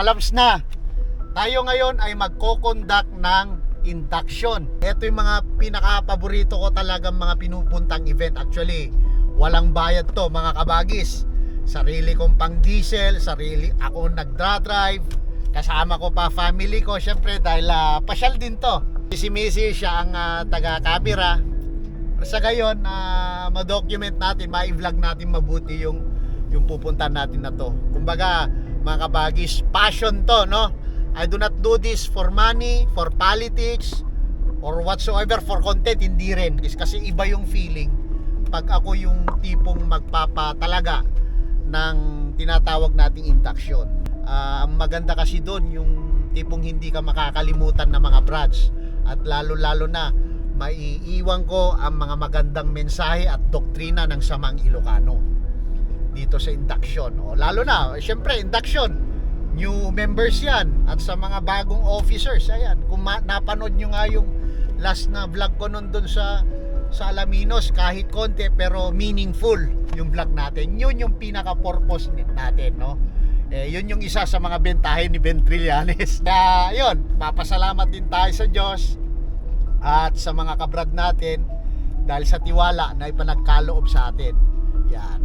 alams na. Tayo ngayon ay magko-conduct ng induction. Ito yung mga pinaka-paborito ko talagang mga pinupuntang event. Actually, walang bayad to mga kabagis. Sarili kong pang diesel, sarili ako nagdra-drive. Kasama ko pa family ko, syempre dahil pasyal din to. Si Missy siya ang taga-camera. Sa gayon, ma-document natin, ma-vlog natin mabuti yung pupuntahan natin na to. Kumbaga, mga kabagis, passion to, no? I do not do this for money, for politics, or whatsoever, for content, hindi rin. Kasi iba yung feeling pag ako yung tipong magpapatalaga ng tinatawag nating induction. Ang maganda kasi doon, yung tipong hindi ka makakalimutan ng mga brads. At lalo-lalo na, maiiwan ko ang mga magandang mensahe at doktrina ng samang Ilocano dito sa induction. O, lalo na, syempre, induction. New members yan. At sa mga bagong officers, ayan. Kung napanood nyo nga yung last na vlog ko nun dun sa Alaminos, kahit konti pero meaningful yung vlog natin. Yun yung pinaka-purpose natin, no? Yun yung isa sa mga bentahe ni Ben Trillanes. Na yun, papasalamat din tayo sa Diyos at sa mga kabrad natin dahil sa tiwala na ipanagkaloob sa atin. Yan.